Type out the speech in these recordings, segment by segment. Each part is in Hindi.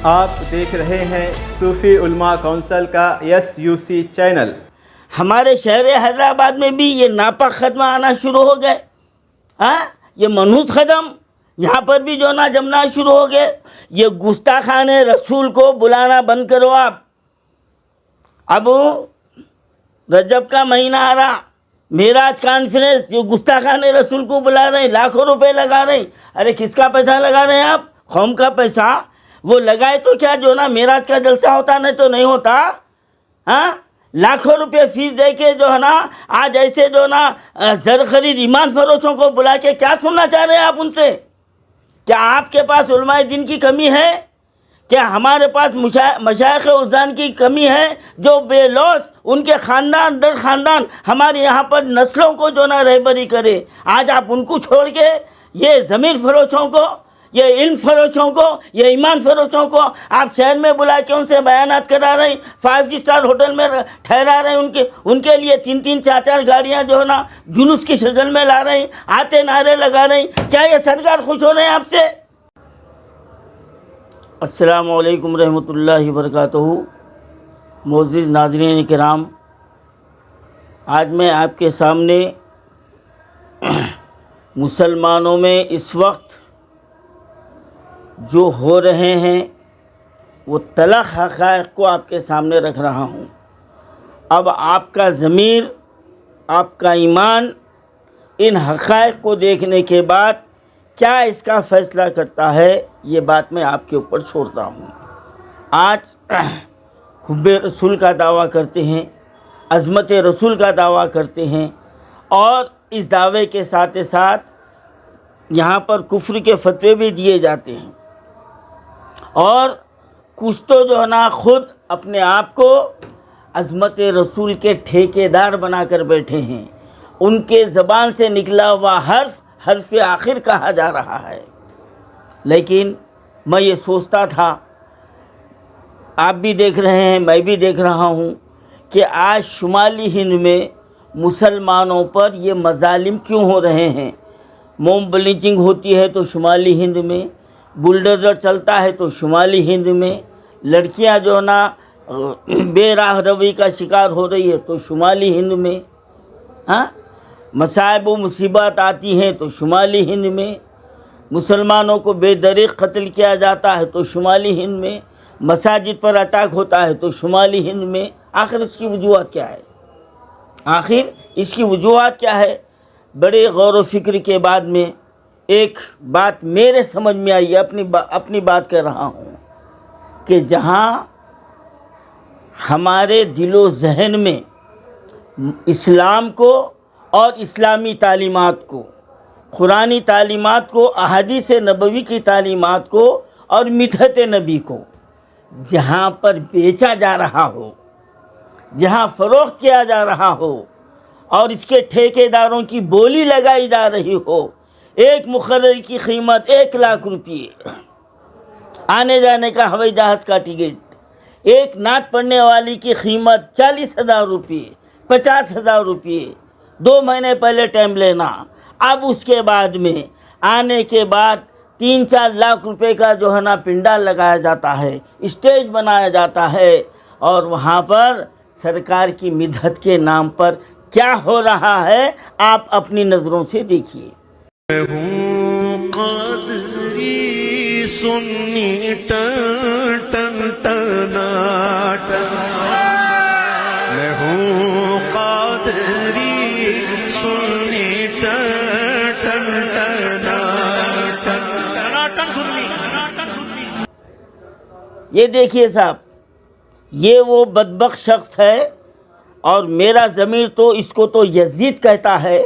आप देख रहे हैं सूफी उलमा काउंसिल का SUC चैनल। हमारे शहर हैदराबाद में भी ये नापाक ख़दमा आना शुरू हो गए। हाँ, ये मनहूस ख़दम यहाँ पर भी जो ना जमना शुरू हो गए। ये गुस्ताखाने रसूल को बुलाना बंद करो आप। अब रजब का महीना आ रहा, मेराज कॉन्फ्रेंस जो गुस्ताखाने रसूल को बुला रहे हैं, लाखों रुपए लगा रहे हैं। अरे किसका पैसा लगा रहे हैं आप? कौम का पैसा। वो लगाए तो क्या जो ना मेराज का जलसा होता, नहीं तो नहीं होता। हाँ, लाखों रुपए फीस दे के जो है ना आज ऐसे जो ना जर खरीद ईमान फरोशों को बुला के क्या सुनना चाह रहे हैं आप उनसे? क्या आपके पास उलमाए दिन की कमी है? क्या हमारे पास मशाइख उज़ान की कमी है जो बेलौस उनके ख़ानदान दर ख़ानदान हमारे यहाँ पर नस्लों को जो ना रहबरी करे? आज आप उनको छोड़ के ये ज़मीर फरोशों को, ये इल्म फरोशों को, ये ईमान फरोशों को आप शहर में बुला के उनसे बयानात करा रहे हैं, 5 स्टार होटल में ठहरा रहे हैं, उनके लिए 3-3 4-4 गाड़ियाँ जो है ना जुलूस की शक्ल में ला रहे हैं, आते नारे लगा रहे हैं। क्या ये सरकार खुश हो रहे हैं आपसे? अस्सलामु अलैकुम रहमतुल्लाहि व बरकातहू। मोअज़्ज़िज़ नाज़रीन किराम, आज मैं आपके सामने मुसलमानों में इस वक्त जो हो रहे हैं वो तलख़ हक़ाइक़ को आपके सामने रख रहा हूँ। अब आपका ज़मीर, आपका ईमान इन हक़ाइक़ को देखने के बाद क्या इसका फ़ैसला करता है, ये बात मैं आपके ऊपर छोड़ता हूँ। आज हुब्बे रसूल का दावा करते हैं, अज़मत रसूल का दावा करते हैं और इस दावे के साथ साथ यहाँ पर कुफ्र के फतवे भी दिए जाते हैं। और कुछ तो जो है ना ख़ुद अपने आप को अज़मत रसूल के ठेकेदार बनाकर बैठे हैं। उनके ज़बान से निकला हुआ हर्फ़ आखिर कहा जा रहा है। लेकिन मैं ये सोचता था, आप भी देख रहे हैं, मैं भी देख रहा हूँ कि आज शुमाली हिंद में मुसलमानों पर ये मज़ालिम क्यों हो रहे हैं। मोम ब्लीचिंग होती है तो शुमाली हिंद में, बुलडोज़र चलता है तो शुमाली हिंद में, लड़कियां जो ना बेराह रवी का शिकार हो रही है तो शुमाली हिंद में, हाँ, मसाइब व मुसीबत आती हैं तो शुमाली हिंद में, मुसलमानों को बेदरीक़ कत्ल किया जाता है तो शुमाली हिंद में, मसाजिद पर अटैक होता है तो शुमाली हिंद में। आखिर इसकी वजूहत क्या है? आखिर इसकी वजूहत क्या है? बड़े गौर व फिक्र के बाद में एक बात मेरे समझ में आई, अपनी बात कर रहा हूँ कि जहाँ हमारे दिलो ज़हन में इस्लाम को और इस्लामी तालीमात को, कुरानी तालीमात को, अहादीस नबवी की तालीमात को और मिदहत नबी को जहाँ पर बेचा जा रहा हो, जहाँ फ़रोख्त किया जा रहा हो और इसके ठेकेदारों की बोली लगाई जा रही हो, एक मुकर्रर की कीमत 1 लाख रुपये, आने जाने का हवाई जहाज़ का टिकट, एक नात पढ़ने वाली की कीमत 40,000 रुपये, 50,000 रुपये, 2 महीने पहले टाइम लेना। अब उसके बाद में आने के बाद 3-4 लाख रुपए का जो है ना पिंडाल लगाया जाता है, स्टेज बनाया जाता है और वहाँ पर सरकार की मिदहत के नाम पर क्या हो रहा है आप अपनी नज़रों से देखिए। मैं हूँ क़ादरी सुन्नी टन टन टनाटन, मैं हूँ क़ादरी सुन्नी टन टन टनाटन, टनाटन सुन्नी। ये देखिए साहब, ये वो बदबख्त शख्स है और मेरा ज़मीर तो इसको तो यजीद कहता है,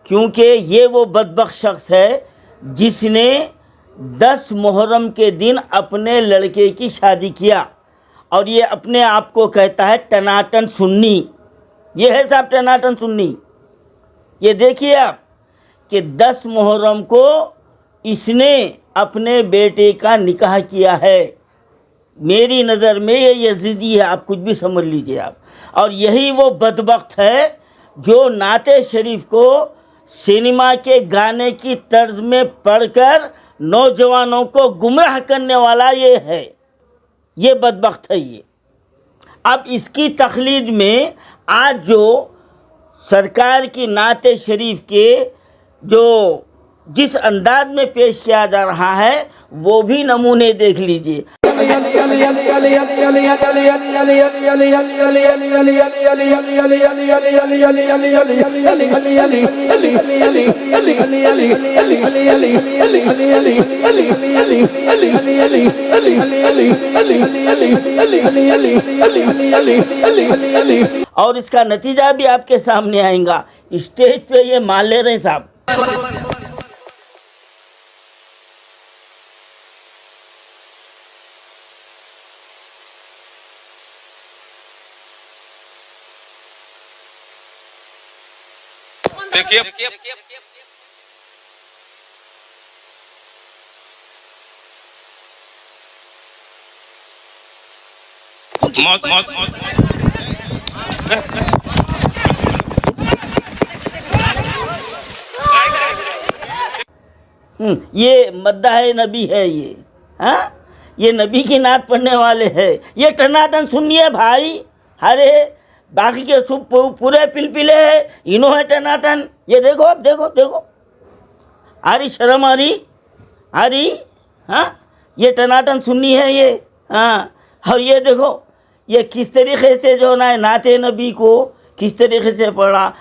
क्योंकि ये वो बदबख्त शख्स है जिसने 10 मुहर्रम के दिन अपने लड़के की शादी किया और ये अपने आप को कहता है टनाटन सुन्नी। ये है साहब टनाटन सुन्नी। ये देखिए आप कि 10 मुहर्रम को इसने अपने बेटे का निकाह किया है। मेरी नज़र में ये यजीदी है, आप कुछ भी समझ लीजिए आप। और यही वो बदबख्त है जो नाते शरीफ को सिनेमा के गाने की तर्ज में पढ़कर नौजवानों को गुमराह करने वाला ये है। ये बदबख्त है ये। अब इसकी तखलीद में आज जो सरकार की नात शरीफ के जो जिस अंदाज में पेश किया जा रहा है वो भी नमूने देख लीजिए। और इसका नतीजा भी आपके सामने आएगा। स्टेज पे ये मान ले रहे हैं साहब। देखिए मौत मौत ये मद्दाह नबी है ये। हाँ, ये नबी की नात पढ़ने वाले हैं। ये टनाटन सुनिए भाई। अरे बाकी के सब पूरे पिलपिले है, इन्हों है टनाटन। ये देखो, अब देखो देखो, आ रही शर्म, आ रही। हाँ, ये टनाटन सुन्नी है ये। हाँ, और ये देखो ये किस तरीके से जो ना नाते नबी को किस तरीके से पढ़ा।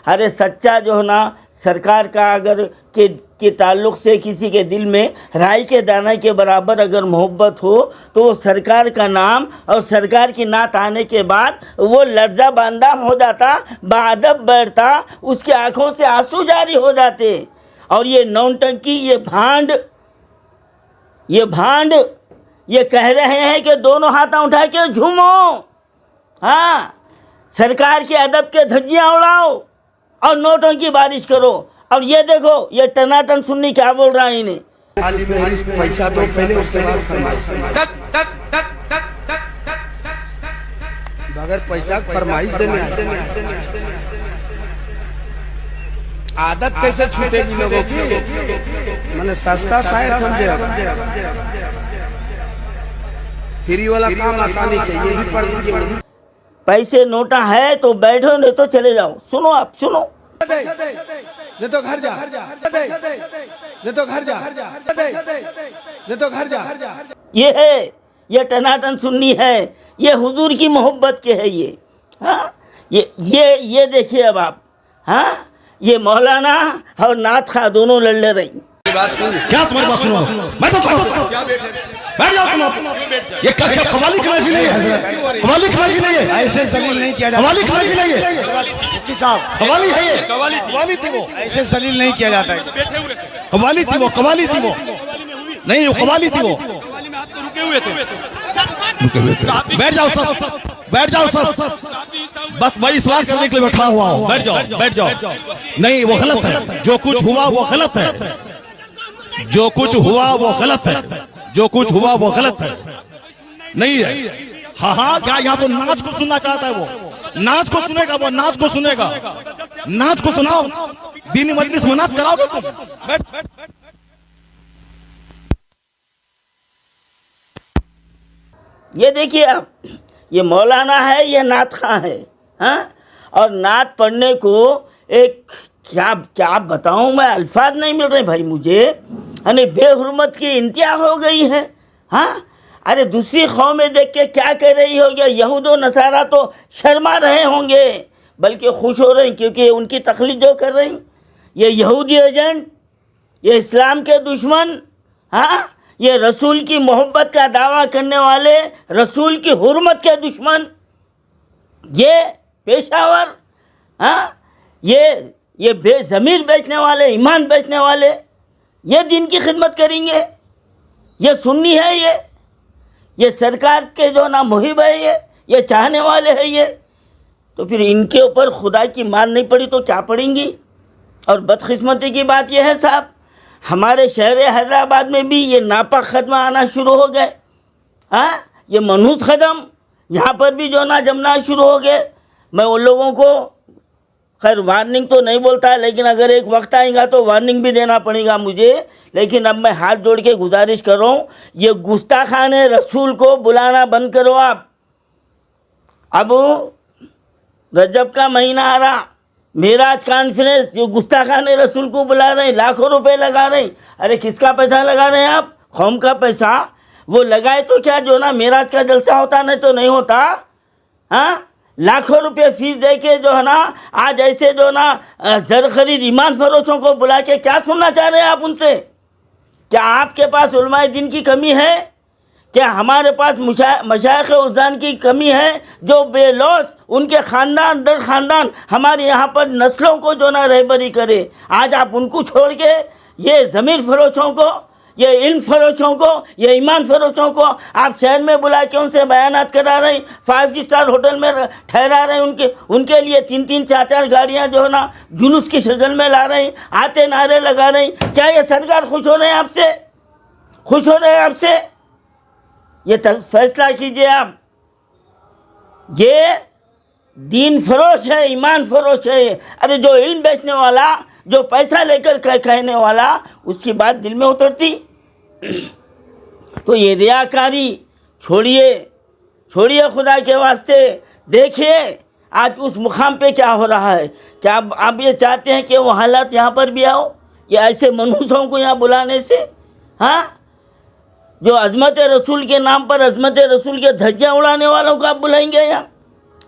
अरे सच्चा जो है ना सरकार का अगर के ताल्लुक़ से किसी के दिल में राई के दाने के बराबर अगर मोहब्बत हो तो वो सरकार का नाम और सरकार की नात आने के बाद वो लर्जा बांदा हो जाता, बाअदब बैठता, उसके आँखों से आंसू जारी हो जाते। और ये नौटंकी, ये कह रहे हैं कि दोनों हाथ उठा के झूमो। हाँ, सरकार के अदब के धज्जियाँ उड़ाओ और नोटों की बारिश करो। और ये देखो ये टनाटन सुन्नी क्या बोल रहा है इन्हें। पैसा दो पहले, उसके बाद फरमाइश। बगैर पैसा फरमाइश देने आदत कैसे छूटेगी लोगों की। मैंने सस्ता शायर समझे, फ्री वाला काम आसानी से, ये भी पढ़ दीजिए। पैसे नोटा है तो बैठो, नहीं तो चले जाओ। सुनो, आप सुनो। नहीं तो घर जा, नहीं तो घर जा, नहीं तो घर जा। ये है, ये टनाटन सुन्नी है, ये हुजूर की मोहब्बत के है ये। हाँ, ये देखिए अब आप। हाँ, ये मौलाना और नात खा दोनों लड़ ले रही। क्या तुम्हारी बात सुनो? मैं तो बैठ जाओ तुम। ये क्या कवाली की महफिल है? कवाली की महफिल है ये? ऐसे जलील नहीं किया जाता। कवाली की महफिल है ये? मुफ्ती साहब, कवाली है ये? कवाली थी वो। ऐसे जलील नहीं किया जाता है। कवाली थी वो, कवाली थी वो। नहीं, वो कवाली थी वो। रुके हुए थे। बैठ जाओ सब, बैठ जाओ सब। बस भाई इस्लाम करने के लिए बैठा हुआ हूँ। बैठ जाओ, बैठ जाओ। नहीं, वो गलत है। जो कुछ हुआ वो गलत है। जो कुछ हुआ वो गलत है। जो कुछ हुआ वो गलत है। नहीं है। हाँ, क्या यहाँ तो नाच को सुनना चाहता है वो? नाच को सुनेगा वो, नाच को सुनेगा। नाच को सुनाओ, दीनी मजलिस में नाच कराओगे तुम? बैठ। ये देखिए आप, ये मौलाना है, ये नात खां है। हाँ, और नात पढ़ने को एक क्या बताऊं मैं, अल्फाज नहीं मिल रहे भाई मुझे। अरे बेहुरमत की इंतहा हो गई है। हाँ, अरे दूसरी कौमें देख के क्या कह रही होगी? यहूद व नसारा तो शर्मा रहे होंगे, बल्कि खुश हो रहे हैं, क्योंकि उनकी तकलीफ जो कर रही ये यहूदी एजेंट, ये इस्लाम के दुश्मन। हाँ, ये रसूल की मोहब्बत का दावा करने वाले, रसूल की हुर्मत के दुश्मन, ये पेशावर। हाँ, ये बेज़मीर बेचने वाले, ईमान बेचने वाले, ये दिन की खिदमत करेंगे। ये सुन्नी है, ये सरकार के जो ना मुहिब है, ये चाहने वाले हैं ये, तो फिर इनके ऊपर खुदा की मार नहीं पड़ी तो क्या पड़ेंगी। और बदकिस्मती की बात यह है साहब, हमारे शहर हैदराबाद में भी ये नापाक ख़त्म आना शुरू हो गए। हाँ, ये मनहूस ख़त्म यहाँ पर भी जो ना जमना शुरू हो गए। मैं उन लोगों को खैर वार्निंग तो नहीं बोलता, लेकिन अगर एक वक्त आएगा तो वार्निंग भी देना पड़ेगा मुझे। लेकिन अब मैं हाथ जोड़ के गुजारिश कर रहा हूँ, ये गुस्ताखाने रसूल को बुलाना बंद करो आप। अब रजब का महीना आ रहा, मेराज कॉन्फ्रेंस जो गुस्ताखाने रसूल को बुला रहे हैं, लाखों रुपए लगा रहे हैं। अरे किसका पैसा लगा रहे हैं आप? कौम का पैसा। वो लगाए तो क्या जो ना मेराज का जलसा होता, नहीं तो नहीं होता। हाँ, लाखों रुपए फीस दे के जो है ना आज ऐसे जो ना जर खरीद ईमान फरोशों को बुला के क्या सुनना चाह रहे हैं आप उनसे? क्या आपके पास उलमाए दिन की कमी है? क्या हमारे पास मशाइख उज़ान की कमी है जो बेलौस उनके ख़ानदान दर ख़ानदान हमारे यहाँ पर नस्लों को जो ना रहबरी करे? आज आप उनको छोड़ के ये ज़मीर फरोशों को, ये इल्म फरोशों को, ये ईमान फरोशों को आप शहर में बुला के उनसे बयानात करा रहे हैं, 5 स्टार होटल में ठहरा रहे हैं, उनके लिए 3-3 4-4 गाड़ियाँ जो है ना जुलूस की शक्ल में ला रहे हैं, आते नारे लगा रहे हैं। क्या ये सरकार खुश हो रहे हैं आपसे? खुश हो रहे हैं आपसे? ये फैसला कीजिए आप। ये दीन फरोश है, ईमान फरोश है। अरे जो इल्म बेचने वाला, जो पैसा लेकर कहने वाला, उसकी बात दिल में उतरती? तो ये रियाकारी छोड़िए, छोड़िए खुदा के वास्ते। देखिए आज उस मुकाम पे क्या हो रहा है। क्या आप ये चाहते हैं कि वो हालात यहाँ पर भी आओ, या ऐसे मनहूसों को यहाँ बुलाने से? हाँ, जो अज़मत रसूल के नाम पर अज़मत रसूल के धज्जियाँ उड़ाने वालों को आप बुलाएंगे यहाँ?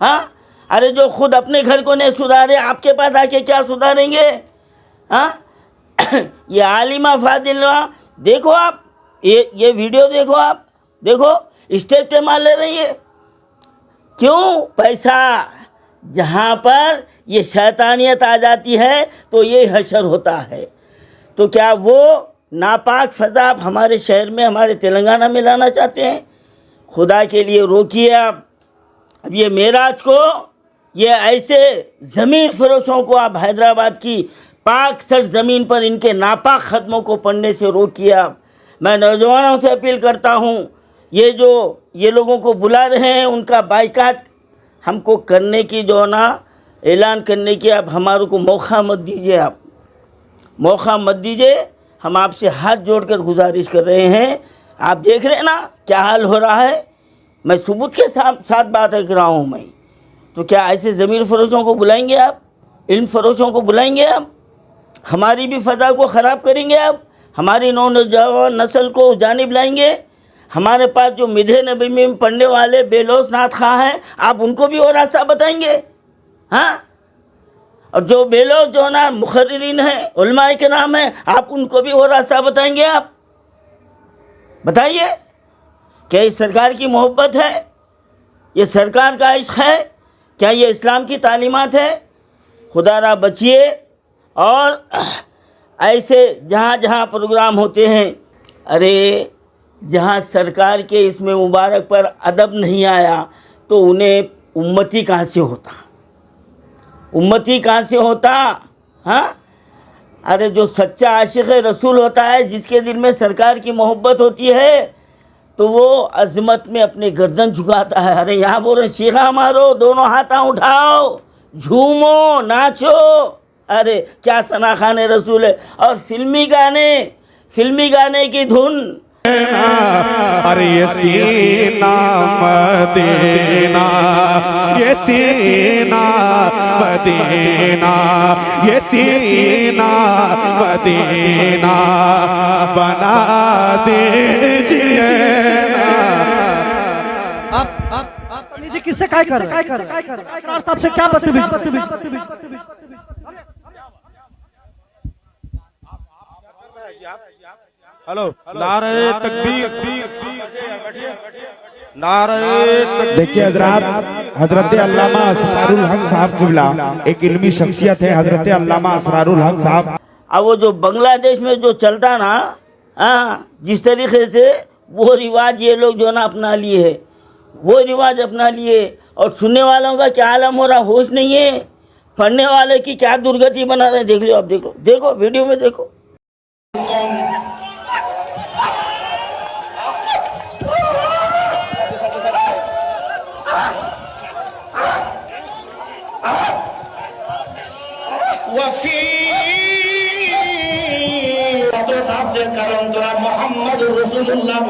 हाँ, अरे जो खुद अपने घर को नहीं सुधारे, आपके पास आके क्या सुधारेंगे? हाँ, ये आलिमा फादिला देखो आप, ये वीडियो देखो आप, देखो स्टेज पे मार ले रही है। क्यों? पैसा। जहाँ पर ये शैतानियत आ जाती है तो ये हशर होता है। तो क्या वो नापाक फ़ज़ा आप हमारे शहर में, हमारे तेलंगाना में लाना चाहते हैं? खुदा के लिए रोकिए आप। अब ये मेराज को, ये ऐसे ज़मीर फरोशों को आप हैदराबाद की पाक सर ज़मीन पर इनके नापाक ख़त्मों को पढ़ने से रोकिए आप। मैं नौजवानों से अपील करता हूँ, ये लोगों को बुला रहे हैं, उनका बाइकाट हमको करने की जो ना ऐलान करने की आप हमारे को मौका मत दीजिए। आप मौका मत दीजिए। हम आपसे हाथ जोड़कर गुजारिश कर रहे हैं। आप देख रहे हैं ना क्या हाल हो रहा है। मैं सबूत के साथ बात कर रहा हूँ मैं। तो क्या ऐसे ज़मीर फरोशों को बुलाएंगे आप? इल्म फरोशों को बुलाएंगे आप? हमारी भी फ़ज़ा को ख़राब करेंगे आप? हमारी नौजवान नस्ल को जानिब लाएंगे? हमारे पास जो मिधे नबी में पढ़ने वाले बेलौस नात खां हैं, आप उनको भी वो रास्ता बताएंगे? हाँ, और जो बेलौस जो ना मुखर्रिरीन है, उलमाए के नाम है, आप उनको भी वो रास्ता बताएंगे? आप बताइए, क्या इस सरकार की मोहब्बत है? ये सरकार का इश्क है? क्या ये इस्लाम की तालीमात है? खुदारा बचिए। और ऐसे जहाँ जहाँ प्रोग्राम होते हैं, अरे जहाँ सरकार के इसमें मुबारक पर अदब नहीं आया तो उन्हें उम्मती कहाँ से होता? उम्मती कहाँ से होता? हाँ, अरे जो सच्चा आशिक़ रसूल होता है, जिसके दिल में सरकार की मोहब्बत होती है, तो वो अज़मत में अपने गर्दन झुकाता है। अरे यहाँ बोल रहे चीखा मारो, दोनों हाथ उठाओ, झूमो, नाचो। अरे क्या सना खाने रसूल है। और फिल्मी गाने की धुन। अरे ये सीना मदीना, ये सीना मदीना, ये सीना मदीना बना दीजिए ना। आप तमीज़ी किससे काय कर रहे हैं? असरार साहब से क्या बदतमीजी? हेलो, नारे तकबीर, नारे तकबीर। देखिए हजरत अल्लामा असरारुल हक साहब क़िबला एक इल्मी शख्सियत है। हजरत अल्लामा असरारुल हक साहब, अब वो जो बांग्लादेश में जो चलता ना, हाँ, जिस तरीके से वो रिवाज ये लोग जो ना अपना लिए है, वो रिवाज अपना लिए। और सुनने वालों का क्या आलम हो रहा, होश नहीं है। पढ़ने वाले की क्या दुर्गति बना रहे, देख लो आप, देखो देखो वीडियो में देखो। मोहम्मद रसूलुल्लाह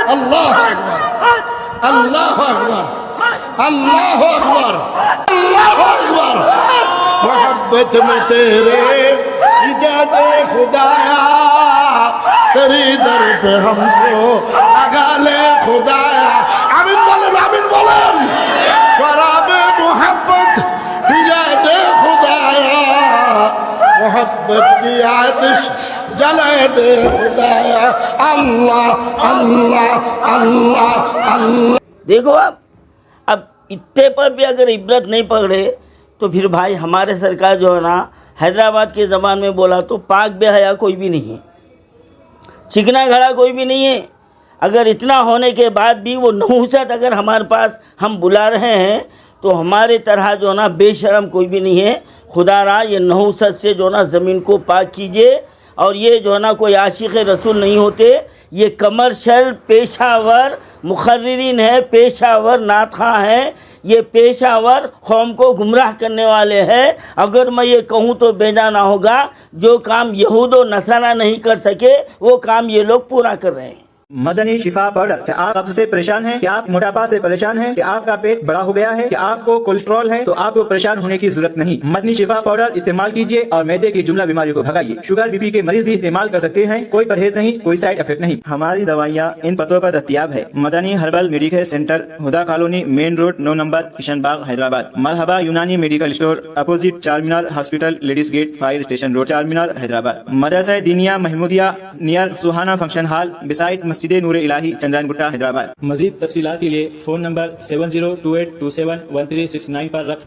अल्लाह अल्लाह अकबर अल्लाह अकबर अल्लाह अकबर। मोहब्बत में तेरे इजाद खुदाया, तेरी दर पे हमको आगा ले खुदाया। आमीन बोलें, आमीन बोलें। शराब मोहब्बत इजाद खुदाया, मोहब्बत की आतिश जला दे खुदाया। अल्लाह अल्लाह अल्लाह अल्लाह। देखो आप, अब इतने पर भी अगर इबरत नहीं पकड़े तो फिर भाई हमारे सरकार जो है ना, हैदराबाद के ज़बान में बोला तो पाक बेहया कोई भी नहीं है, चिकना घड़ा कोई भी नहीं है। अगर इतना होने के बाद भी वो नहुसत अगर हमारे पास हम बुला रहे हैं तो हमारे तरह जो ना बेशरम कोई भी नहीं है। खुदा रहा ये नहुसत से जो ना ज़मीन को पाक कीजिए। और ये जो ना कोई आशिक़ रसूल नहीं होते, ये कमर्शियल पेशावर मुखर्रिरीन है, पेशावर नातख़ा हैं, ये पेशावर कौम को गुमराह करने वाले हैं। अगर मैं ये कहूँ तो बेजा ना होगा, जो काम यहूद व नसारा नहीं कर सके वो काम ये लोग पूरा कर रहे हैं। मदनी शिफा पाउडर। क्या आप कब्ज से परेशान हैं? क्या आप मोटापा से परेशान हैं? क्या आपका पेट बड़ा हो गया है? क्या आपको कोलेस्ट्रॉल है? तो आपको परेशान होने की जरूरत नहीं। मदनी शिफा पाउडर इस्तेमाल कीजिए और मैदे की जुमला बीमारियों को भगाइए। शुगर बीपी के मरीज भी इस्तेमाल कर सकते हैं, कोई परहेज नहीं, कोई साइड इफेक्ट नहीं। हमारी दवाइयाँ इन पतों पर दस्तयाब है। Madani herbal medical centre, Huda colony, main road, 9 number, Kishan Bagh, Hyderabad. Marhaba Unani medical store, opposite Charminar hospital, ladies gate, fire station road, Charminar, Hyderabad. Madrasa Deeniya Mahmoodiya near Suhana function hall, beside Masjid Noor इलाही, चंद्रायन गुट्टा, हैदराबाद। मजीद तफसीलात के लिए फोन नंबर 7028271369 पर रख